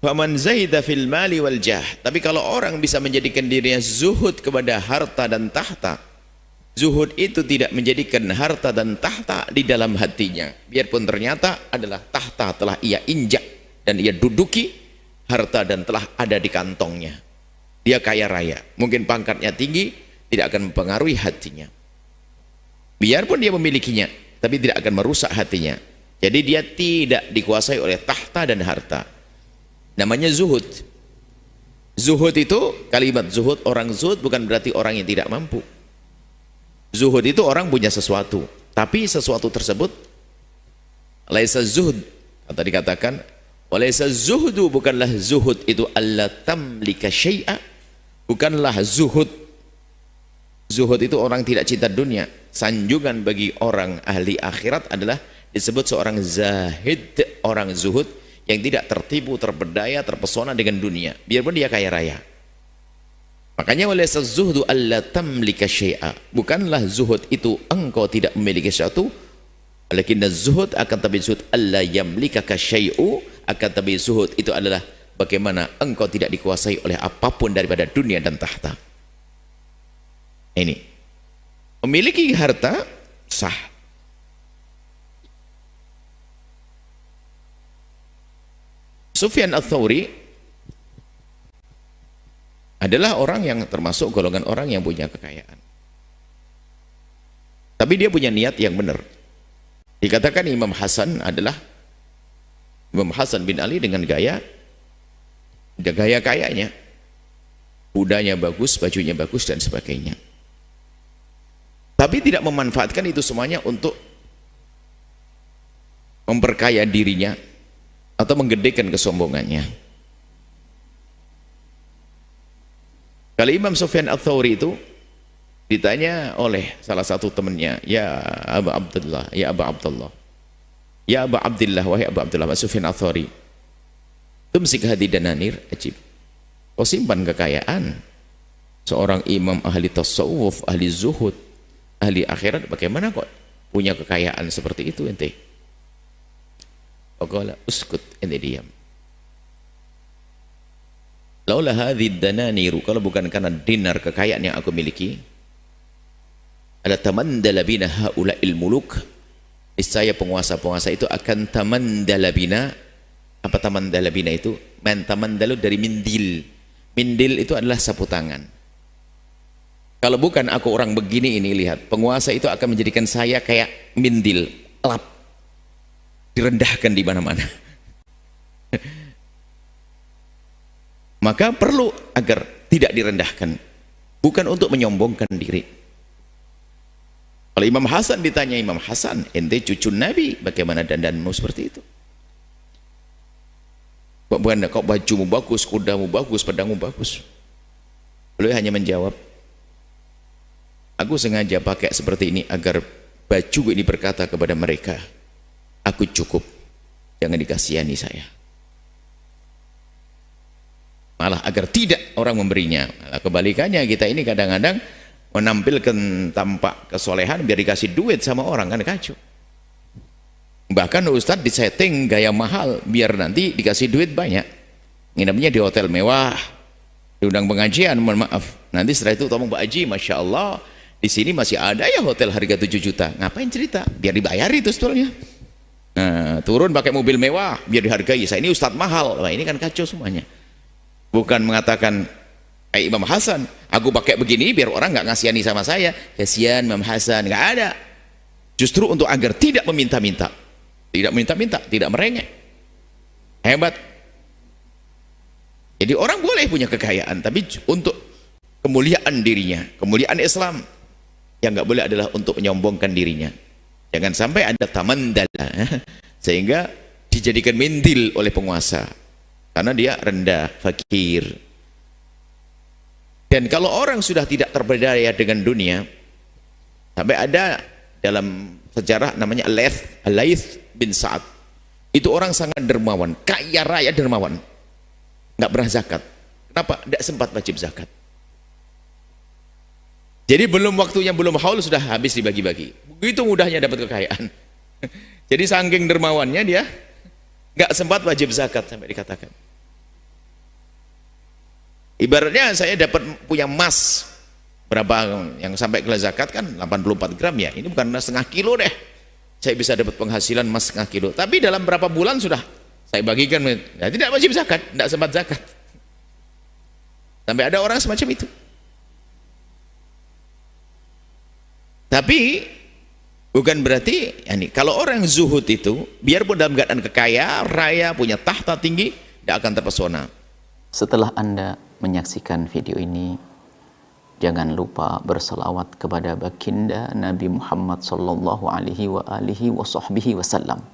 Faman zaida fil mali wal jah. Tapi kalau orang bisa menjadikan dirinya zuhud kepada harta dan tahta, zuhud itu tidak menjadikan harta dan tahta di dalam hatinya. Biarpun ternyata adalah tahta telah ia injak dan ia duduki, harta dan telah ada di kantongnya. Dia kaya raya, mungkin pangkatnya tinggi, tidak akan mempengaruhi hatinya. Biarpun dia memilikinya, tapi tidak akan merusak hatinya. Jadi dia tidak dikuasai oleh tahta dan harta. Namanya zuhud. Zuhud itu, kalimat zuhud, orang zuhud bukan berarti orang yang tidak mampu. Zuhud itu orang punya sesuatu, tapi sesuatu tersebut laisa zuhud, atau dikatakan walaisa zuhdu, bukanlah zuhud itu alla tamlika syai'a, bukanlah zuhud. Zuhud itu orang tidak cinta dunia. Sanjungan bagi orang ahli akhirat adalah disebut seorang zahid, orang zuhud yang tidak tertipu, terpedaya, terpesona dengan dunia, biarpun dia kaya raya. Makanya walaisa zuhdu alla tamlika syai'a, bukanlah zuhud itu engkau tidak memiliki sesuatu, walakinna zuhud, akan tapi zuhud alla yamlikaka syai'u, akan tapi zuhud itu adalah bagaimana engkau tidak dikuasai oleh apapun daripada dunia dan tahta. Ini memiliki harta sah. Sufyan Ats-Tsauri adalah orang yang termasuk golongan orang yang punya kekayaan. Tapi dia punya niat yang benar. Dikatakan Imam Hasan adalah Imam Hasan bin Ali dengan gaya kayanya. Kudanya bagus, bajunya bagus dan sebagainya. Tapi tidak memanfaatkan itu semuanya untuk memperkaya dirinya atau menggedekan kesombongannya. Kalau Imam Sufyan Ats-Tsauri itu ditanya oleh salah satu temannya, ya Aba Abdullah, ya Aba Abdullah, ya Aba Abdullah, wahai Aba Abdullah, Sufyan Ats-Tsauri, tumsik hadi dananir, ajib, kau simpan kekayaan. Seorang imam ahli tasawuf, ahli zuhud, ahli akhirat, bagaimana kok punya kekayaan seperti itu ente? Faqala uskut, ente diam. Laula hadhid dananiru, kalau bukan karena dinar kekayaan yang aku miliki, ada tamandala bina haula'il muluk, niscaya penguasa-penguasa itu akan tamandala bina. Apa tamandala bina itu? Man tamandalu dari mindil. Mindil itu adalah sapu tangan. Kalau bukan aku orang begini ini, lihat, penguasa itu akan menjadikan saya kayak mindil, lap, direndahkan di mana-mana. Maka perlu agar tidak direndahkan, bukan untuk menyombongkan diri. Kalau Imam Hasan ditanya, Imam Hasan, ente cucu Nabi, bagaimana dandanmu seperti itu? Kok bajumu bagus, kudamu bagus, pedangmu bagus? Beliau hanya menjawab, aku sengaja pakai seperti ini agar baju ini berkata kepada mereka, aku cukup, jangan dikasihani saya. Malah agar tidak orang memberinya. Malah kebalikannya, kita ini kadang-kadang menampilkan tampak kesolehan biar dikasih duit sama orang, kan kacau. Bahkan ustadz disetting gaya mahal biar nanti dikasih duit banyak, nginapnya di hotel mewah, diundang pengajian, mohon maaf, nanti setelah itu ngomong, Pak Haji, Masya Allah, di sini masih ada ya hotel harga 7 juta, ngapain cerita, biar dibayar itu sebetulnya. Nah, turun pakai mobil mewah biar dihargai, saya ini ustadz mahal. Wah, ini kan kacau semuanya. Bukan mengatakan Imam Hasan, aku pakai begini biar orang nggak ngasihani sama saya, kasihan Imam Hasan, nggak ada. Justru untuk agar tidak meminta-minta, tidak merengek. Hebat. Jadi orang boleh punya kekayaan, tapi untuk kemuliaan dirinya, kemuliaan Islam. Yang nggak boleh adalah untuk menyombongkan dirinya. Jangan sampai ada tamandala, sehingga dijadikan mindil oleh penguasa, karena dia rendah, fakir. Dan kalau orang sudah tidak terberdaya dengan dunia, sampai ada dalam sejarah namanya Al-Laits bin Sa'ad, itu orang sangat dermawan, kaya raya dermawan, nggak pernah zakat. Kenapa? Tidak sempat wajib zakat. Jadi belum waktunya, belum haul sudah habis dibagi-bagi. Begitu mudahnya dapat kekayaan. Jadi saking dermawannya dia nggak sempat wajib zakat sampai dikatakan. Ibaratnya saya dapat punya emas berapa yang sampai kelas zakat kan 84 gram ya. Ini bukan setengah kilo deh. Saya bisa dapat penghasilan emas setengah kilo. Tapi dalam berapa bulan sudah saya bagikan. Nah, tidak wajib zakat, tidak sempat zakat. Sampai ada orang semacam itu. Tapi bukan berarti kalau orang zuhud itu biarpun dalam keadaan kekaya raya, punya tahta tinggi, tidak akan terpesona. Setelah Anda menyaksikan video ini, jangan lupa berselawat kepada baginda Nabi Muhammad sallallahu alaihi wa alihi wa sahbihi wasallam.